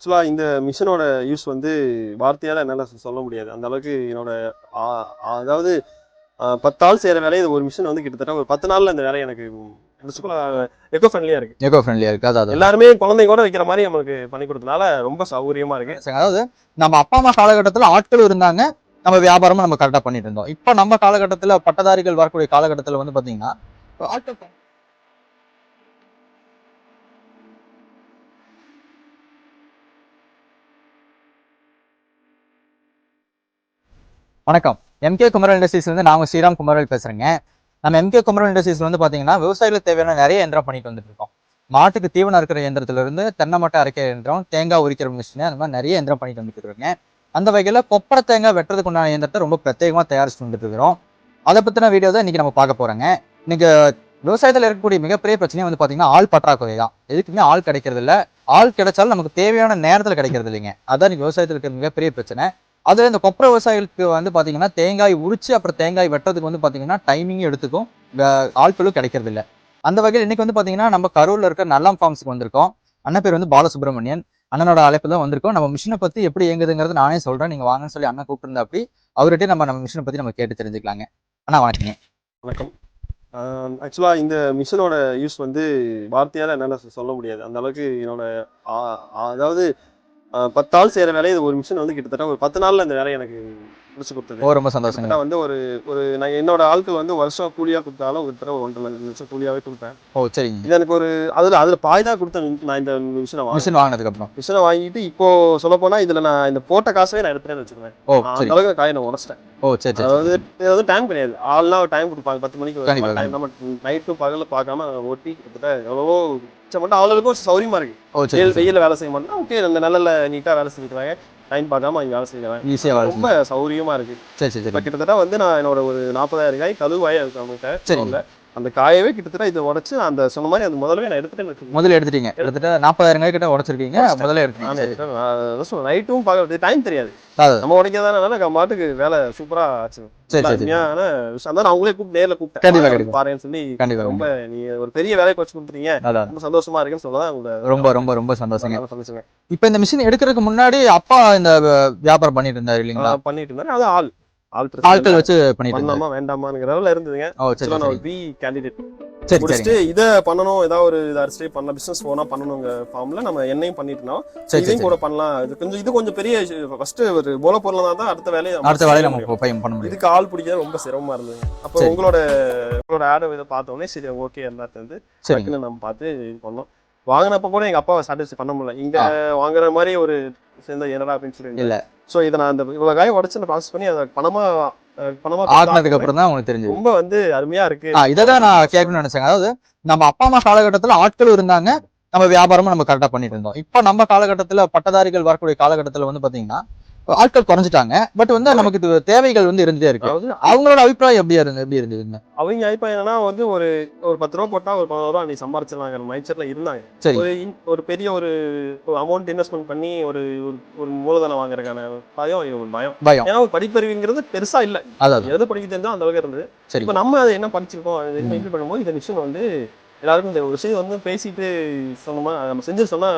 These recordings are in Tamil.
ஆக்சுவலாக இந்த மிஷினோட யூஸ் வந்து வார்த்தையால் என்னால் சொல்ல முடியாது. அந்த அளவுக்கு என்னோட அதாவது 10 ஆள் செய்கிற வேலையை ஒரு மிஷின் வந்து கிட்டத்தட்ட ஒரு 10 நாளில் அந்த வேலையை எனக்கு எக்கோ ஃப்ரெண்ட்லியாக இருக்குது. எக்கோ ஃப்ரெண்ட்லியாக இருக்குது. அதாவது எல்லாருமே குழந்தைங்க கூட வைக்கிற மாதிரி நமக்கு பண்ணி கொடுத்தனால ரொம்ப சௌகரியமாக இருக்குது. அதாவது நம்ம அப்பா அம்மா காலகட்டத்தில் ஆட்கள் இருந்தாங்க, நம்ம வியாபாரமும் நம்ம கரெக்டாக பண்ணிட்டு இருந்தோம். இப்போ நம்ம காலகட்டத்தில் பட்டதாரிகள் வரக்கூடிய காலகட்டத்தில் வந்து பார்த்தீங்கன்னா ஆட்கள். வணக்கம், எம்கே குமரல் இண்டஸ்ட்ரீஸ்லேருந்து நான் ஸ்ரீராம் குமரல் பேசுகிறேங்க. நம்ம எம்கே குமரல் இண்டஸ்ட்ரீஸ் வந்து பார்த்தீங்கன்னா விவசாயிகளுக்கு தேவையான நிறைய இயந்திரம் பண்ணிட்டு வந்துட்டு இருக்கோம். மாட்டுக்கு தீவனம் இருக்கிற இயந்திரத்திலிருந்து தென்னை மட்டை அரைக்கிற இயந்திரம், தேங்காய் உரிக்கிற மிஷின், அந்த மாதிரி நிறைய இயந்திரம் பண்ணிட்டு வந்துட்டு இருக்கோங்க. அந்த வகையில் கொப்பரை தேங்காய் வெட்டுறதுக்கு உண்டான இயந்திரத்தை ரொம்ப பிரத்யேகமாக தயாரிச்சு வந்துட்டு இருக்கிறோம். அதை பற்றின வீடியோ தான் இன்றைக்கி நம்ம பார்க்க போகிறோங்க. இன்னைக்கு விவசாயத்தில் இருக்கக்கூடிய மிகப்பெரிய பிரச்சனையே வந்து பார்த்தீங்கன்னா ஆள் பற்றாக்குறை தான். எதுக்குமே ஆள் கிடைக்கிறது இல்லை. ஆள் கிடைச்சாலும் நமக்கு தேவையான நேரத்தில் கிடைக்கிறது இல்லைங்க. அதான் இன்னைக்கு விவசாயத்தில் இருக்கிற மிகப்பெரிய பிரச்சனை. அது இந்த கொப்பரை விவசாயிகளுக்கு வந்து பார்த்தீங்கன்னா தேங்காய் உரிச்சு அப்புறம் தேங்காய் வெட்டுறதுக்கு வந்து பார்த்தீங்கன்னா டைமிங்கும் எடுத்துக்கும், ஆட்களும் கிடைக்கிறது இல்லை. அந்த வகையில் இன்னைக்கு வந்து பார்த்தீங்கன்னா நம்ம கரூரில் இருக்க நல்லாம் ஃபார்ம்ஸுக்கு வந்திருக்கோம். அண்ணன் பேர் வந்து பாலசுப்ரமணியன். அண்ணனோட அழைப்பு தான் வந்திருக்கோம். நம்ம மிஷினை பற்றி எப்படி இயங்குதுங்கிறது நானே சொல்கிறேன், நீங்கள் வாங்கன்னு சொல்லி அண்ணன் கூப்பிட்டுருந்தா அப்படி அவர்கிட்டே நம்ம மிஷினை பற்றி நம்ம கேட்டு தெரிஞ்சுக்கலாங்க. அண்ணா வணக்கங்க. வணக்கம். ஆக்சுவலாக இந்த மிஷினோட யூஸ் வந்து வார்த்தையால் என்னால் சொல்ல முடியாது. அந்த அளவுக்கு என்னோட அதாவது 10 ஆள் செய்கிற வேலையை ஒரு மிஷின் வந்து கிட்டத்தட்ட ஒரு 10 நாளில் அந்த வேலையை எனக்கு முடிச்சு கொடுத்தது. ரொம்ப சந்தோஷம். வந்து நான் என்னோட ஆட்கள் வந்து வருஷம் கூலியாக கொடுத்தாலும் ஒரு தடவை 1.5 லட்சம் கூலியாகவே கொடுப்பேன். ஓ சரிங்க. இது எனக்கு ஒரு அதில் பாய் தான் கொடுத்தேன். நான் இந்த மிஷினை வாங்கினதுக்கப்புறம் மிஷினை வாங்கிட்டு இப்போ சொல்ல போனால் இதில் நான் இந்த போட்ட காசவே நான் எடுத்துகிட்டே வச்சுக்குவேன். அந்த அளவுக்கு காயை நான் உடச்சிட்டேன். ஓ சரி. அதாவது டைம் கிடையாது. ஆள்லாம் டைம் கொடுப்பாங்க 10 மணிக்கு டைம். நம்ம நைட்டும் பகலில் பார்க்காம ஓட்டி கிட்டத்தட்ட எவ்வளவோ மட்டும் அவங்களுக்கும் சௌரியமா இருக்கு. வெயில வேலை செய்ய மாட்டோம். ஓகே, அந்த நல்ல நீட்டா வேலை செஞ்சுக்கிறாங்க. டைம் பார்க்காம அவங்க வேலை செய்யறாங்க. ஈஸியா ரொம்ப சௌரியமா இருக்கு. சரி. இப்போ கிட்டத்தட்ட வந்து நான் என்னோட ஒரு 40,000 காய் கழுவாய இருக்கு அவங்ககிட்ட. அந்த காயவே கிட்டத்தட்ட இதை உடச்சு அந்த சொன்ன மாதிரி அது முதல்ல நான் எடுத்துட்டேன். எடுத்துட்டீங்க. கிட்டத்தட்ட 40,000 காய் கிட்ட உடச்சிருக்கீங்க. முதல்ல எடுத்துட்டீங்க. நைட்டும் பார்க்க டைம் தெரியாது. நம்ம உடைக்கதான மாட்டுக்கு வேலை சூப்பரா ஆச்சு. அவங்களே கூப்பிட்டு நேரில் கூப்பிட்டேன் பாருன்னு சொல்லி. ரொம்ப நீ ஒரு பெரிய வேலையை வச்சு கொடுத்துறீங்க, ரொம்ப சந்தோஷமா இருக்குன்னு சொல்லதான். ரொம்ப ரொம்ப ரொம்ப சந்தோஷம். இப்ப இந்த மிஷின் எடுக்கிறதுக்கு முன்னாடி அப்பா இந்த வியாபாரம் பண்ணிட்டு இருந்தாரு இல்லைங்களா? பண்ணிட்டு இருந்தாரு. அது ஆட்கள் வச்சு பண்ணலாமா வேண்டாமாங்கிறதுல இருந்ததுங்க. இதை பண்ணணும், ஏதாவது ஒரு அரசு பண்ணலாம், பிசினஸ் போனா பண்ணணுங்க ஃபார்ம்ல நம்ம என்னையும் பண்ணிட்டு இருந்தோம். இதையும் கூட பண்ணலாம். இது கொஞ்சம் பெரிய ஃபர்ஸ்ட் ஒரு போல பொருளா தான் அடுத்த வேலையை நம்ம பண்ண முடியும். இதுக்கு ஆள் பிடிக்கிறது ரொம்ப சிரமமா இருந்தது. அப்போ உங்களோட ஆட் இதை பார்த்தோன்னே சரி ஓகே எல்லாத்தையும் வந்து நம்ம பார்த்து இது பண்ணோம். வாங்கினப்ப கூட எங்க அப்பாவை சாட்டிஸ்ஃபை பண்ண முடியல. இங்க வாங்குற மாதிரி ஒரு சேர்ந்த என்னடா அப்படின்னு சொல்லி இல்ல. சோ இதை நான் அந்த இவ்வளவு காய் உடச்சு ப்ராசஸ் பண்ணி அதை பணமா ஆக்குனதுக்கு அப்புறம் தான் உங்களுக்கு தெரிஞ்சது. ரொம்ப வந்து அருமையா இருக்கு. இதான் நான் கேட்கணும்னு நினைச்சேன். அதாவது நம்ம அப்பா அம்மா காலகட்டத்துல ஆட்கள் இருந்தாங்க, நம்ம வியாபாரமும் நம்ம கரெக்டா பண்ணிட்டு இருந்தோம். இப்ப நம்ம காலகட்டத்துல பட்டதாரிகள் வரக்கூடிய காலகட்டத்துல வந்து பாத்தீங்கன்னா ஆட்கள் குறைஞ்சிட்டாங்க. பட் வந்து நமக்கு தேவைகள் வந்து இருந்துட்டே இருக்கு. அவங்களோட அபிப்பிராயம் எப்படி இருந்ததுங்க? அவங்க அபிப்பிராயம் என்னன்னா வந்து ஒரு 10 ரூபா போட்டா ஒரு 15 ரூபா நீ சம்பாரிச்சிடலாங்க மைச்சர்ல இருந்தாங்க. ஒரு பெரிய ஒரு அமௌண்ட் இன்வெஸ்ட்மெண்ட் பண்ணி ஒரு மூலதனம் வாங்குறதுக்கான பயம். ஏன்னா ஒரு படிப்பறிவுங்கிறது பெருசா இல்ல. எது படிக்க தெரிஞ்சா அந்த அளவுக்கு இருந்தது. இப்ப நம்ம அதை என்ன படிச்சிருக்கோம் இம்ப்ளிமெண்ட் பண்ணும்போது இந்த விஷயம் வந்து எல்லாருக்கும் இந்த ஒரு விஷயம் வந்து பேசிட்டு சொன்னோமா, நம்ம செஞ்சு சொன்னா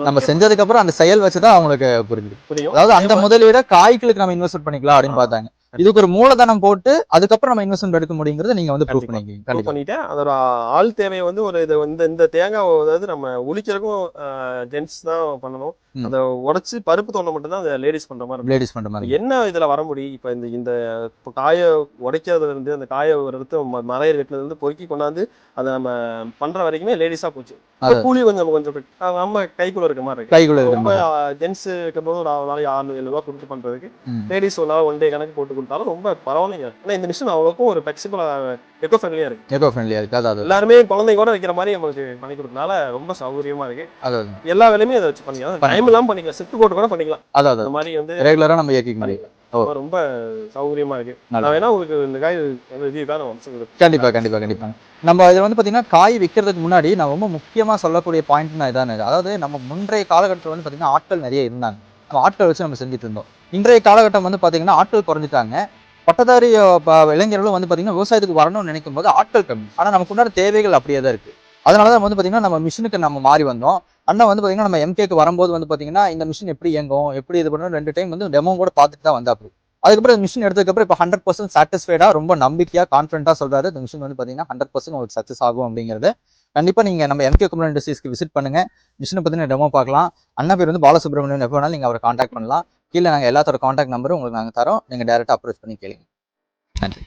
நம்ம செஞ்சதுக்கு அப்புறம் அந்த செயல் வச்சுதான் அவங்களுக்கு புரியும். அதாவது அந்த முதலீட காய்களுக்கு நம்ம இன்வெஸ்ட் பண்ணிக்கலாம் அப்படின்னு பார்த்தாங்க. இதுக்கு ஒரு மூலதனம் போட்டு அதுக்கப்புறம் நம்ம இன்வெஸ்ட்மெண்ட் எடுக்க முடியுங்கிறத நீங்க வந்து ப்ரூவ் பண்ணிட்டேன். அதோட ஆள் தேவையை வந்து ஒரு இந்த தேங்காய் அதாவது நம்ம உளிக்கிறதுக்கும் ஜென்ட்ஸ் தான் பண்ணணும். அதை உடைச்சு பருப்பு தோண்ட மட்டும் தான் லேடிஸ் பண்ற மாதிரி. என்ன இதுல வர முடியும்? இப்ப இந்த காயை உடைக்கிறதுல இருந்து அந்த காயை ஒரு இடத்துல மலையை வெட்டினதுல இருந்து பொறுக்கி கொண்டாந்து அதை நம்ம பண்ற வரைக்குமே லேடிஸா போச்சு. கூலி கொஞ்சம் நம்ம கைக்குள்ள இருக்க மாதிரி இருக்கு. ரொம்ப ஜென்ட்ஸுக்கு போது ஒரு நாளைக்கு 600-700 ரூபாய் கொடுத்து பண்றதுக்கு லேடிஸ் ஒரு நாள் 1 டே கணக்கு போட்டு கொடுத்தாலும் ரொம்ப பரவாயில்லைங்க. ஏன்னா இந்த மிஷின் அவங்களுக்கும் ஒரு ஃபிளெக்சிபிளா எக்கோ ஃப்ரெண்ட்லியா இருக்கு. எல்லாருமே குழந்தைங்க கூட வைக்கிற மாதிரி நம்மளுக்கு பண்ணி கொடுத்தனால ரொம்ப சௌகரியமா இருக்கு. எல்லா வேலையுமே அதை வச்சு பண்ணிக்கலாம். டைம் எல்லாம் பண்ணிக்கலாம், செட்டு போட்டு கூட பண்ணிக்கலாம். அந்த மாதிரி வந்து ரெகுலரா நம்ம இயக்கிக்க முடியும். ரொம்ப சௌகரியமா இருக்கு. நான் வேணா உங்களுக்கு இந்த காய் கண்டிப்பா நம்ம இதை வந்து பாத்தீங்கன்னா காய் விற்கிறதுக்கு முன்னாடி நான் ரொம்ப முக்கியமா சொல்லக்கூடிய பாயிண்ட்னா இதானே. அதாவது நம்ம முன்றைய காலகட்டத்தில் வந்து பாத்தீங்கன்னா ஆட்கள் நிறைய இருந்தாங்க. நம்ம ஆட்கள் வச்சு நம்ம செஞ்சுட்டு இருந்தோம். இன்றைய காலகட்டம் வந்து பாத்தீங்கன்னா ஆட்கள் குறைஞ்சிட்டாங்க. பட்டதாரி இளைஞர்களும் வந்து பாத்தீங்கன்னா விவசாயத்துக்கு வரணும்னு நினைக்கும் போது ஆட்கள் கம்மி. ஆனா நமக்கு உண்டான தேவைகள் அப்படியே தான் இருக்கு. அதனாலதான் வந்து பாத்தீங்கன்னா நம்ம மிஷினுக்கு நம்ம மாறி வந்தோம். அண்ணா வந்து பார்த்தீங்கன்னா நம்ம எம்கேக்கு வரும்போது வந்து பார்த்தீங்கன்னா இந்த மிஷின் எப்படி இயங்கும் எப்படி இது பண்ணணும் 2 டைம் வந்து டெமோ கூட பார்த்துட்டு தான் வந்தாப்படி. அதுக்கப்புறம் இந்த மிஷின் எடுத்ததுக்கப்புறம் இப்போ 100% சாட்டிஸ்ஃபைடாக ரொம்ப நம்பிக்கையாக கான்ஃபிடென்ட்டாக சொல்றாரு இந்த மிஷின் வந்து பார்த்தீங்கன்னா 100% உங்களுக்கு சக்ஸஸ் ஆகும் அப்படிங்கிறது. கண்டிப்பாக நீங்கள் நம்ம எம்கே குமரன் இண்டஸ்ட்ரீஸ்க்கு விசிட் பண்ணுங்க. மிஷினை பற்றின டெமோ பார்க்கலாம். அண்ணா பேர் வந்து பாலசுப்ரமணியன். எப்போ வேணாலும் நீங்கள் அவரை காண்டாக்ட் பண்ணலாம். கீழே நாங்கள் எல்லாத்தோட காண்டாக்ட் நம்பரும் உங்களுக்கு நாங்கள் தரோம். நீங்கள் டேரெக்டாக அப்ரோச் பண்ணி கேளுங்க. நன்றி.